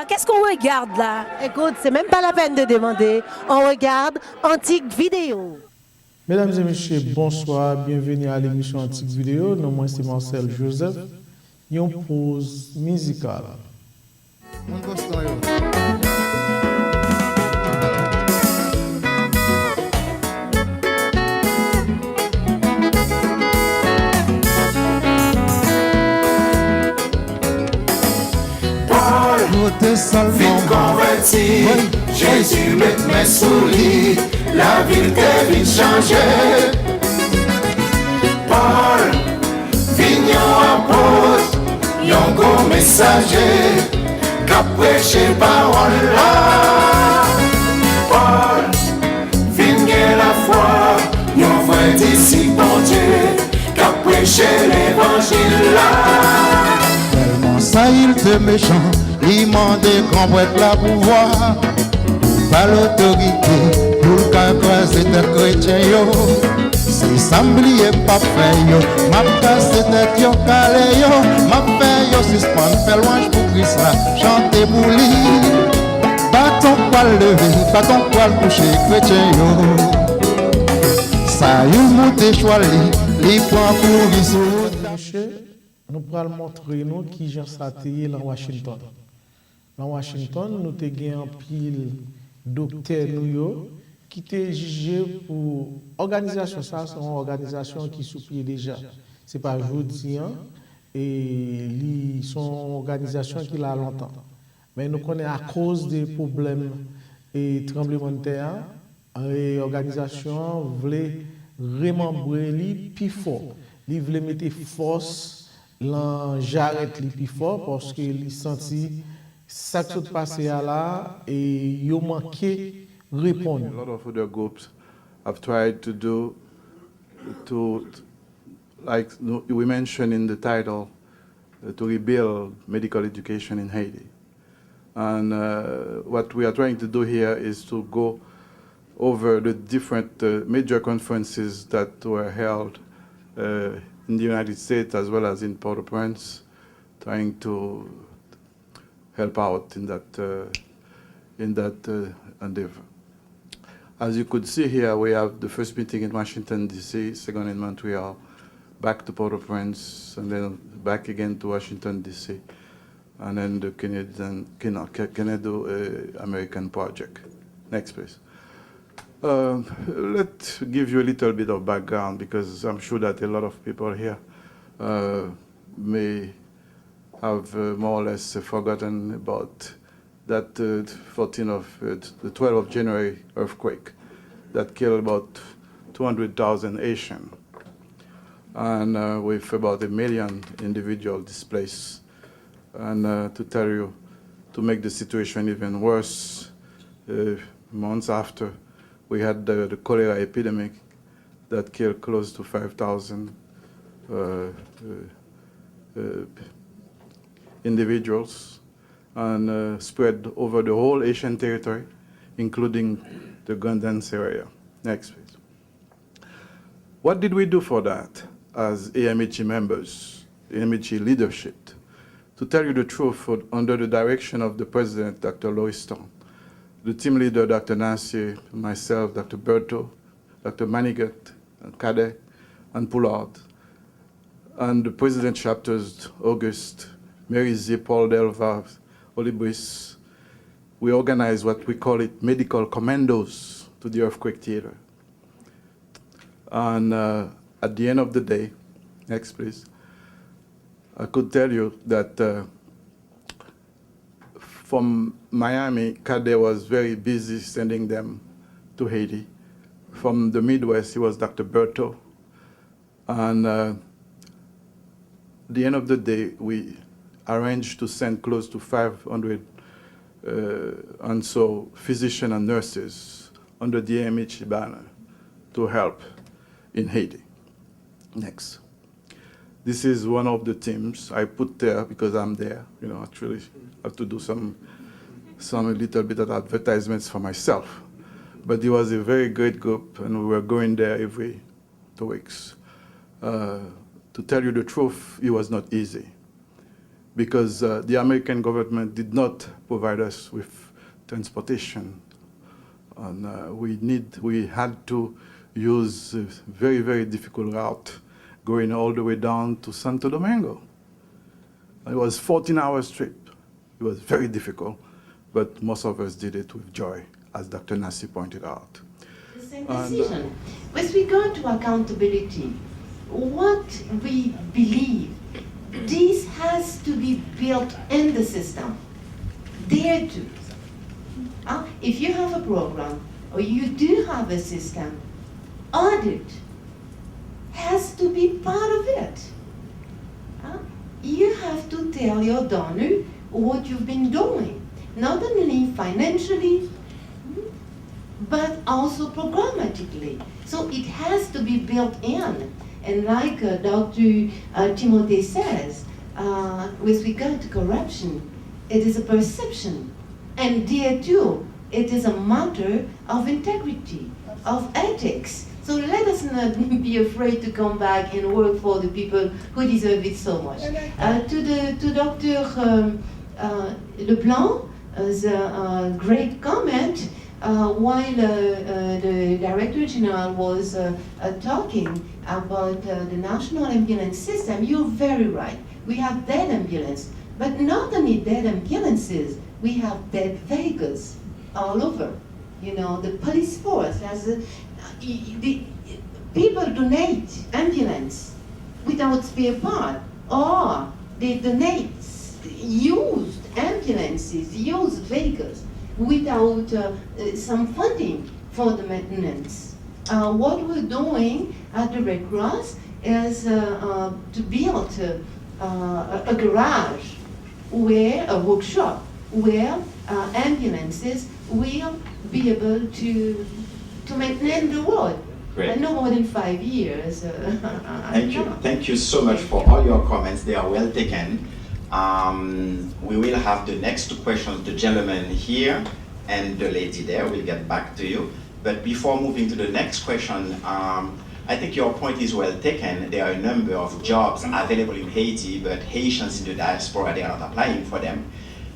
là? Qu'est-ce qu'on regarde là? Écoute, c'est même pas la peine de demander. On regarde Antique Vidéo. Mesdames et messieurs, bonsoir, bienvenue à l'émission Antique Vidéo. Non, moi c'est Marcel Joseph. Une pause musicale. Vite converti, Jésus met mes souliers, la ville t'est vite changée. Paul, vignon apôtre, yon go messager, qu'a prêché parole là. Paul, vigné la foi, yon vrai disciple bon Dieu, qu'a prêché l'évangile là. Tellement ça il te méchant. Il m'a dit qu'on va être là pour voir, pas l'autorité, pour le cas croiser tête chrétien yo. Si ça m'oublier pas fait yo, m'a cassé tête yo, calé yo, m'a fait yo, suspend, fait louange pour Christ là, chanter pour lui. Pas ton poil levé, pas ton poil couché, chrétien yo. Ça y est, monté choisi, les points pour guisser. Nous allons montrer nous qui j'ai saté dans Washington. Dans Washington, nous avons un pile docteur qui était jugé pour organisation. Ça, c'est une organisation qui souplie déjà. Ce n'est pas aujourd'hui, et c'est une organisation qui l'a longtemps. Mais nous connaissons à cause des problèmes et tremblements de terre, l'organisation voulait remembrer plus fort. Il voulait mettre force dans j'arrête plus fort parce qu'il sentit ça qui s'est passé là et il manqué répondre. A lot of other groups have tried to do like we mentioned in the title, to rebuild medical education in Haiti. And what we are trying to do here is to go over the different major conferences that were held in the United States as well as in Port-au-Prince, trying to help out in that endeavor. As you could see here, we have the first meeting in Washington, D.C., second in Montreal, back to Port-au-Prince, and then back again to Washington, D.C., and then the Canado-American project. Next, please. Let's give you a little bit of background because I'm sure that a lot of people here may have more or less forgotten about that the 12th of January earthquake that killed about 200,000 Haitians and with about 1 million individuals displaced. And to tell you, to make the situation even worse, months after, we had the cholera epidemic that killed close to 5,000 individuals and spread over the whole Asian territory, including the Gundance area. Next, please. What did we do for that as AMHE members, AMHE leadership? To tell you the truth, under the direction of the president, Dr. Lois Stone, the team leader, Dr. Nancy, myself, Dr. Berto, Dr. Manigat, and Cadet, and Poulard, and the president chapters, August, Mary Z, Paul Delva, Olibris, we organized what we call it medical commandos to the earthquake theater. And at the end of the day, next please, I could tell you that from Miami, Cadet was very busy sending them to Haiti. From the Midwest, it was Dr. Berto. And at the end of the day, we arranged to send close to 500 and so physicians and nurses under the AMHE banner to help in Haiti. Next. This is one of the teams I put there because I'm there. You know, actually, I have to do some little bit of advertisements for myself. But it was a very great group, and we were going there every 2 weeks. To tell you the truth, it was not easy. because the American government did not provide us with transportation. And we had to use a very, very difficult route going all the way down to Santo Domingo. It was a 14-hour trip. It was very difficult, but most of us did it with joy, as Dr. Nassi pointed out. The same decision. With regard to accountability, what we believe, this has to be built in the system. There too. If you have a program or you do have a system, audit has to be part of it. You have to tell your donor what you've been doing, not only financially, but also programmatically. So it has to be built in. And like Dr. Timothy says, with regard to corruption, it is a perception. And there too, it is a matter of integrity, of ethics. So let us not be afraid to come back and work for the people who deserve it so much. To Dr. Leblanc, the great comment, while the Director General was talking about the national ambulance system, you're very right. We have dead ambulance, but not only dead ambulances, we have dead vehicles all over. You know, the police force has the people donate ambulance without spare part, or they donate used ambulances, used vehicles without some funding for the maintenance. What we're doing at the Red Cross is to build a garage, where a workshop, where ambulances will be able to maintain the road. Great. No more than 5 years. Thank you. Thank you so much for all your comments. They are well taken. We will have the next two questions, the gentleman here and the lady there. We'll get back to you. But before moving to the next question, I think your point is well taken. There are a number of jobs available in Haiti, but Haitians in the diaspora, they are not applying for them.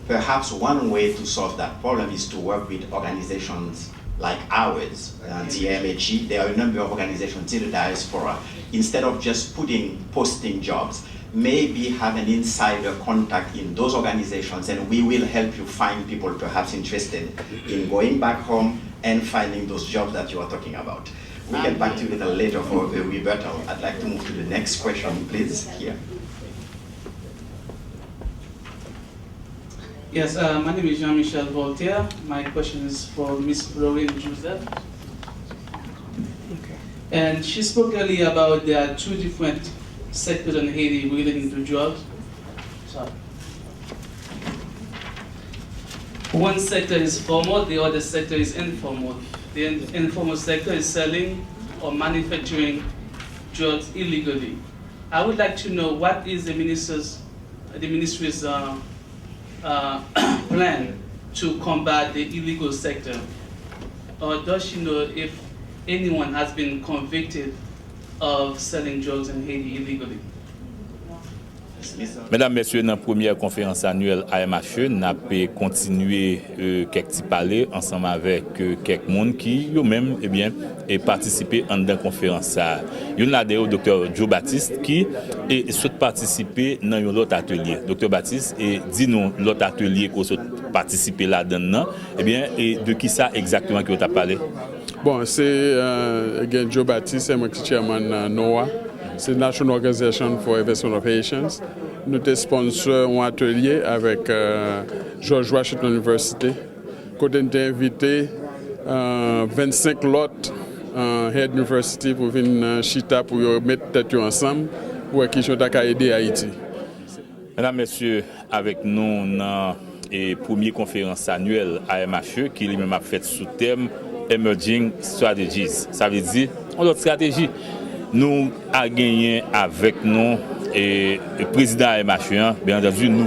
Perhaps one way to solve that problem is to work with organizations like ours, the AMHE. There are a number of organizations in the diaspora. Instead of just posting jobs, maybe have an insider contact in those organizations, and we will help you find people perhaps interested in going back home and finding those jobs that you are talking about. We'll get back to you a little later for a rebuttal. I'd like to move to the next question, please, here. Yes, my name is Jean-Michel Voltaire. My question is for Ms. Lorraine Joseph. And she spoke earlier about there are two different sectors in Haiti relating to drugs. Sorry. One sector is formal, the other sector is informal. The informal sector is selling or manufacturing drugs illegally. I would like to know what is the ministry's plan to combat the illegal sector, or does she know if anyone has been convicted of selling drugs in Haiti illegally? Mesdames, Messieurs, dans la première conférence annuelle AMHE, nous avons continué quelques petits parler ensemble avec quelques personnes qui eux-mêmes participé à la conférence. Il y a le docteur Joe Baptiste qui souhaite participer dans un autre atelier. Docteur Baptiste, dis-nous l'autre atelier qu'on souhaite participer là-dedans, et de qui ça exactement que tu as parlé? Bon, c'est Joe Baptiste, c'est moi qui suis chairman NOAA. C'est National Organization for Investment of Haitians. Nous sommes sponsor un atelier avec George Washington University. Quand on a invité 25 autres head university pour venir chita pour mettre tête ensemble pour qu'ils soient aider Haïti. Mesdames, Messieurs, avec nous dans la première conférence annuelle AMHE qui lui-même a fait sous thème Emerging Strategies. Ça veut dire une autre stratégie. Nous avons gagné avec nous et le président AMHE, bien entendu, nous